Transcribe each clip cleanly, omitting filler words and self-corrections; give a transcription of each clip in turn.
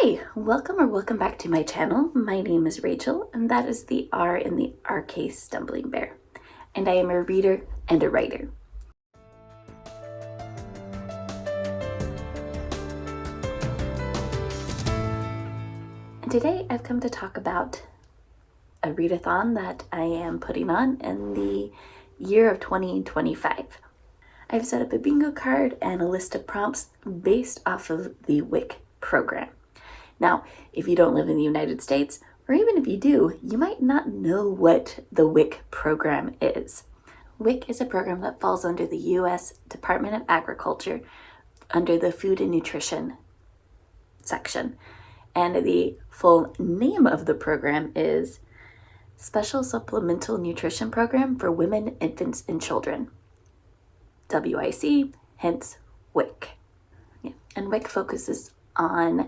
Hi, welcome back to my channel. My name is Rachel, and that is the R in the RK Stumblingbear. And I am a reader and a writer. And today I've come to talk about a readathon that I am putting on in the year of 2025. I've set up a bingo card and a list of prompts based off of the WIC program. Now, if you don't live in the United States, or even if you do, you might not know what the WIC program is. WIC is a program that falls under the U.S. Department of Agriculture under the Food and Nutrition section. And the full name of the program is Special Supplemental Nutrition Program for Women, Infants, and Children. WIC, hence WIC. Yeah. And WIC focuses on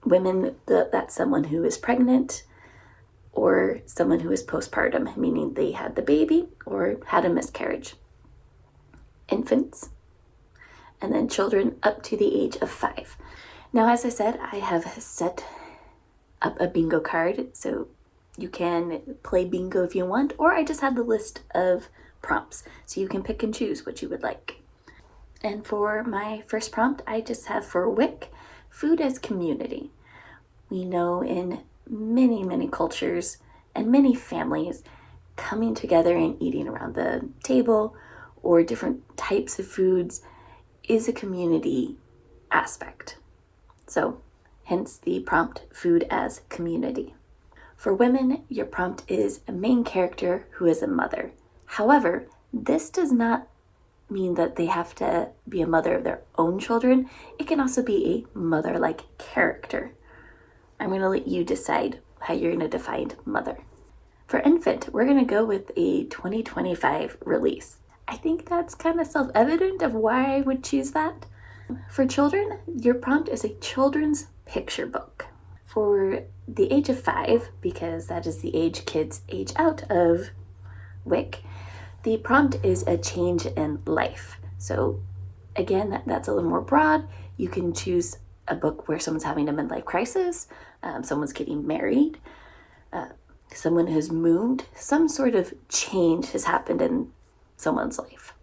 women, that's someone who is pregnant or someone who is postpartum, meaning they had the baby or had a miscarriage. Infants, and then children up to the age of 5. Now, as I said, I have set up a bingo card, so you can play bingo if you want, or I just have the list of prompts, so you can pick and choose what you would like. And for my first prompt, I just have for WIC, food as community. We know in many cultures and many families, coming together and eating around the table or different types of foods is a community aspect. So hence the prompt, food as community. For women, your prompt is a main character who is a mother. However, this does not mean that they have to be a mother of their own children. It can also be a mother-like character. I'm going to let you decide how you're going to define mother. For infant, we're going to go with a 2025 release. I think that's kind of self-evident of why I would choose that. For children, your prompt is a children's picture book. For the age of 5, because that is the age kids age out of WIC, the prompt is a change in life. So again, that's a little more broad. You can choose a book where someone's having a midlife crisis, someone's getting married, someone has moved, some sort of change has happened in someone's life.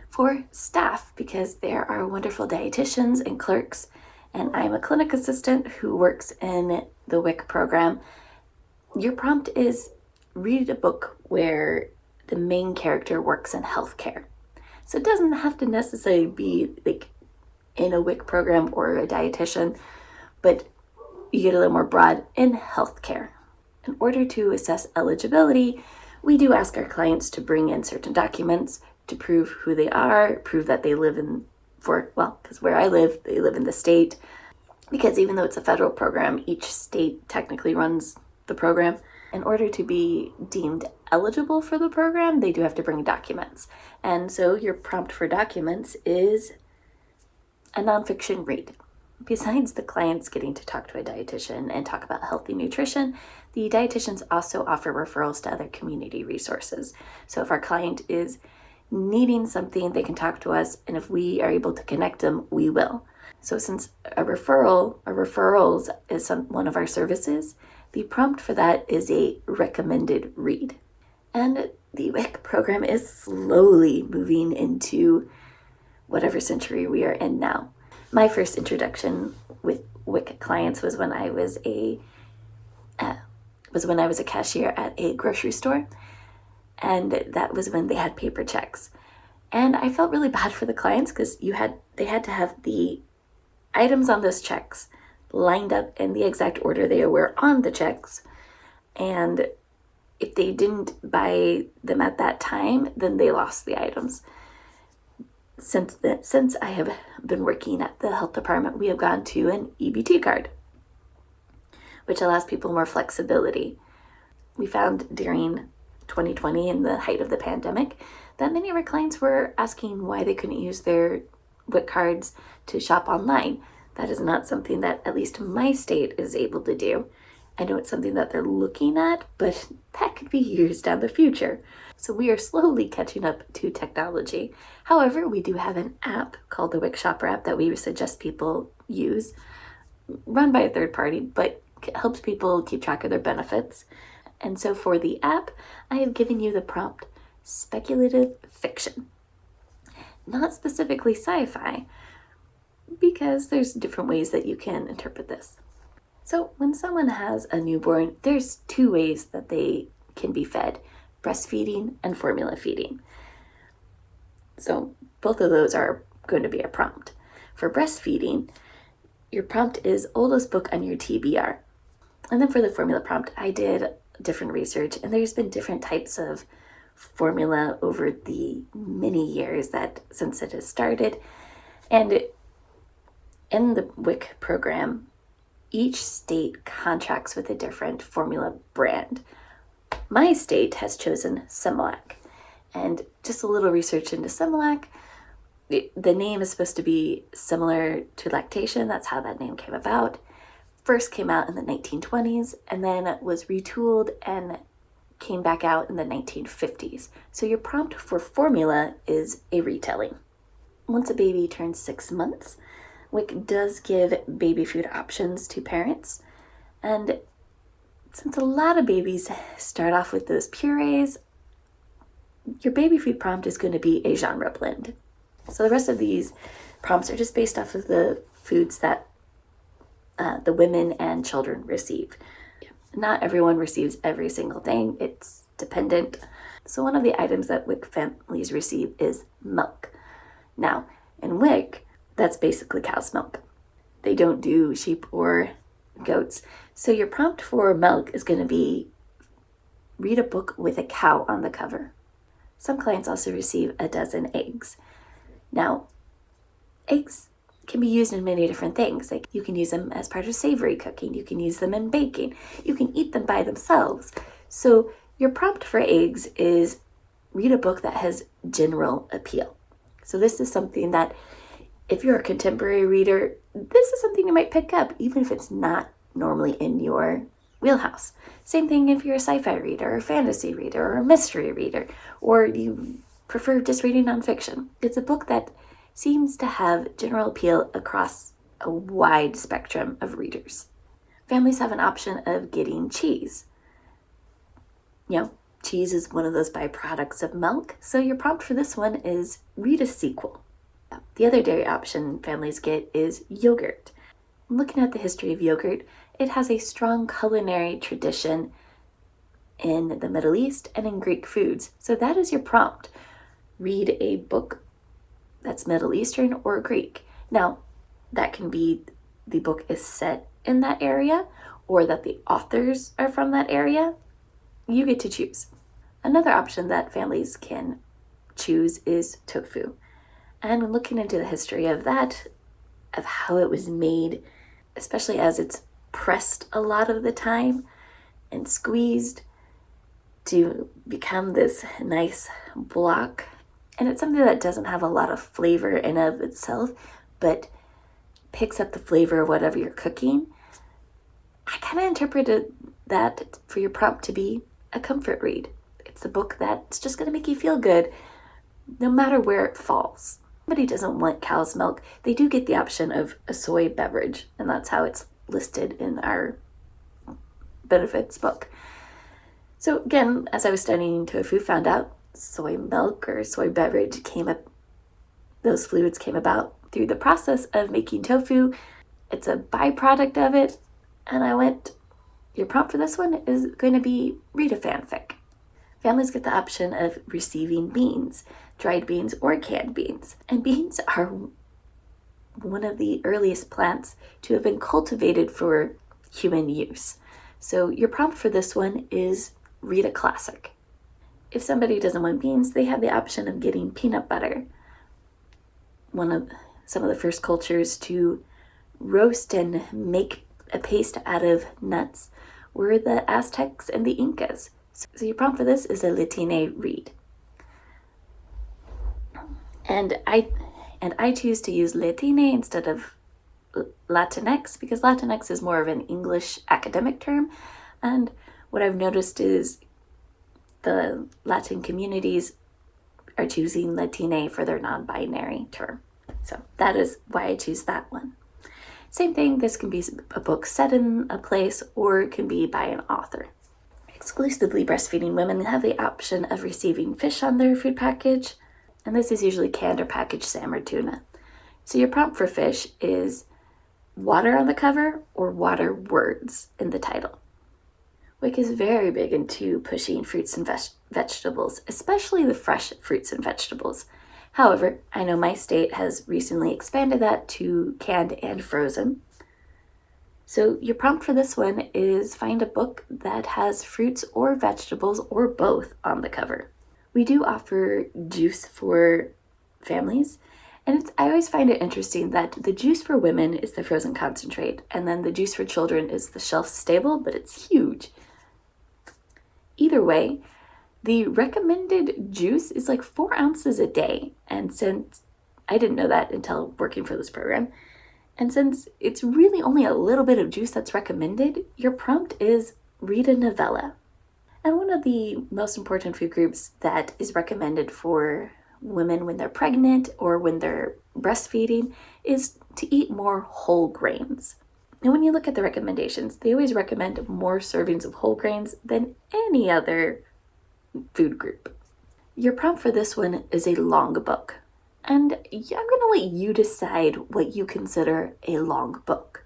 For staff, because there are wonderful dietitians and clerks, and I'm a clinic assistant who works in the WIC program, your prompt is read a book where the main character works in healthcare. So it doesn't have to necessarily be like in a WIC program or a dietitian, but you get a little more broad in healthcare. In order to assess eligibility, we do ask our clients to bring in certain documents to prove who they are, prove that they live in, because where I live, they live in the state. Because even though it's a federal program, each state technically runs the program. In order to be deemed eligible for the program, they do have to bring documents. And so your prompt for documents is a nonfiction read. Besides the clients getting to talk to a dietitian and talk about healthy nutrition, the dietitians also offer referrals to other community resources. So if our client is needing something, they can talk to us, and if we are able to connect them, we will. So since referrals is one of our services, the prompt for that is a recommended read. And the WIC program is slowly moving into whatever century we are in now. My first introduction with WIC clients was when I was a cashier at a grocery store, and that was when they had paper checks. And I felt really bad for the clients because they had to have the items on those checks lined up in the exact order they were on the checks, and if they didn't buy them at that time, then they lost the items. Since I have been working at the health department, we have gone to an EBT card, which allows people more flexibility. We found during 2020, in the height of the pandemic, that many of our clients were asking why they couldn't use their WIC cards to shop online. That is not something that at least my state is able to do. I know it's something that they're looking at, but that could be years down the future. So we are slowly catching up to technology. However, we do have an app called the WIC Shopper app that we suggest people use. run by a third party, but helps people keep track of their benefits. And so for the app, I have given you the prompt speculative fiction. Not specifically sci-fi, because there's different ways that you can interpret this. So when someone has a newborn, there's two ways that they can be fed: breastfeeding and formula feeding. So both of those are going to be a prompt. For breastfeeding, your prompt is oldest book on your TBR. And then for the formula prompt, I did different research, and there's been different types of formula over the many years that since it has started. And in the WIC program, each state contracts with a different formula brand. My state has chosen Similac. And just a little research into Similac, the name is supposed to be similar to lactation. That's how that name came about. First came out in the 1920s and then was retooled and came back out in the 1950s. So your prompt for formula is a retelling. Once a baby turns 6 months, WIC does give baby food options to parents. And since a lot of babies start off with those purees, your baby food prompt is going to be a genre blend. So the rest of these prompts are just based off of the foods that the women and children receive. Not everyone receives every single thing. It's dependent. So one of the items that WIC families receive is milk. Now, in WIC, that's basically cow's milk. They don't do sheep or goats. So your prompt for milk is going to be read a book with a cow on the cover. Some clients also receive a dozen eggs. Now, eggs can be used in many different things. Like you can use them as part of savory cooking. You can use them in baking. You can eat them by themselves. So your prompt for eggs is read a book that has general appeal. So this is something that if you're a contemporary reader, this is something you might pick up, even if it's not normally in your wheelhouse. Same thing if you're a sci-fi reader, or a fantasy reader, or a mystery reader, or you prefer just reading nonfiction. It's a book that seems to have general appeal across a wide spectrum of readers. Families have an option of getting cheese. Cheese is one of those byproducts of milk, so your prompt for this one is read a sequel. The other dairy option families get is yogurt. Looking at the history of yogurt, it has a strong culinary tradition in the Middle East and in Greek foods. So that is your prompt. Read a book that's Middle Eastern or Greek. Now, that can be the book is set in that area or that the authors are from that area. You get to choose. Another option that families can choose is tofu. And looking into the history of that, of how it was made, especially as it's pressed a lot of the time and squeezed to become this nice block. And it's something that doesn't have a lot of flavor in of itself, but picks up the flavor of whatever you're cooking. I kind of interpreted that for your prompt to be a comfort read. It's a book that's just going to make you feel good no matter where it falls. If somebody doesn't want cow's milk, they do get the option of a soy beverage, and that's how it's listed in our benefits book. So again, as I was studying tofu, found out soy milk or soy beverage those fluids came about through the process of making tofu. It's a byproduct of it. And I went, your prompt for this one is going to be read a fanfic. Families get the option of receiving beans, dried beans or canned beans. And beans are one of the earliest plants to have been cultivated for human use. So your prompt for this one is read a classic. If somebody doesn't want beans, they have the option of getting peanut butter. Some of the first cultures to roast and make a paste out of nuts were the Aztecs and the Incas. So your prompt for this is a Latine read. And I choose to use Latine instead of Latinx because Latinx is more of an English academic term. And what I've noticed is the Latin communities are choosing Latine for their non-binary term. So that is why I choose that one. Same thing, this can be a book set in a place or it can be by an author. Exclusively breastfeeding women have the option of receiving fish on their food package, and this is usually canned or packaged salmon or tuna. So your prompt for fish is water on the cover or water words in the title. WIC is very big into pushing fruits and vegetables, especially the fresh fruits and vegetables. However, I know my state has recently expanded that to canned and frozen. So your prompt for this one is find a book that has fruits or vegetables or both on the cover. We do offer juice for families, and I always find it interesting that the juice for women is the frozen concentrate, and then the juice for children is the shelf stable, but it's huge. Either way, the recommended juice is like 4 ounces a day, and since I didn't know that until working for this program, and since it's really only a little bit of juice that's recommended, your prompt is read a novella. And one of the most important food groups that is recommended for women when they're pregnant or when they're breastfeeding is to eat more whole grains. And when you look at the recommendations, they always recommend more servings of whole grains than any other food group. Your prompt for this one is a long book. And I'm going to let you decide what you consider a long book.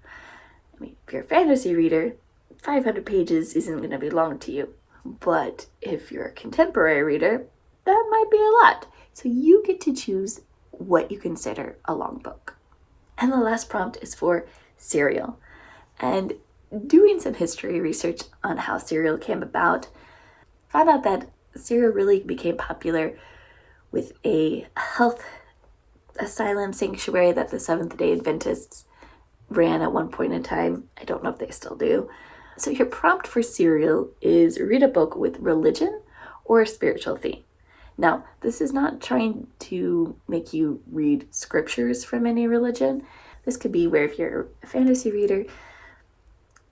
I mean, if you're a fantasy reader, 500 pages isn't going to be long to you. But if you're a contemporary reader, that might be a lot. So you get to choose what you consider a long book. And the last prompt is for cereal. And doing some history research on how cereal came about, found out that cereal really became popular with a health asylum sanctuary that the Seventh-day Adventists ran at one point in time. I don't know if they still do. So your prompt for cereal is read a book with religion or a spiritual theme. Now, this is not trying to make you read scriptures from any religion. This could be where if you're a fantasy reader,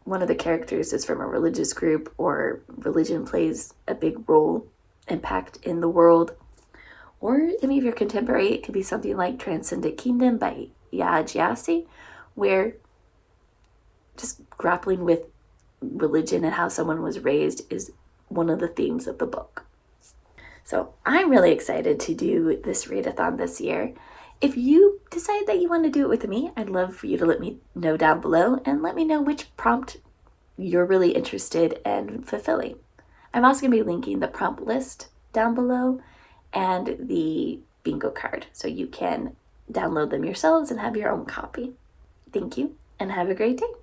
one of the characters is from a religious group or religion plays a big role, impact in the world. Or I mean, if you're contemporary, it could be something like Transcendent Kingdom by Gyasi, where just grappling with religion and how someone was raised is one of the themes of the book. So I'm really excited to do this readathon this year. If you decide that you want to do it with me, I'd love for you to let me know down below and let me know which prompt you're really interested in fulfilling. I'm also going to be linking the prompt list down below and the bingo card so you can download them yourselves and have your own copy. Thank you and have a great day.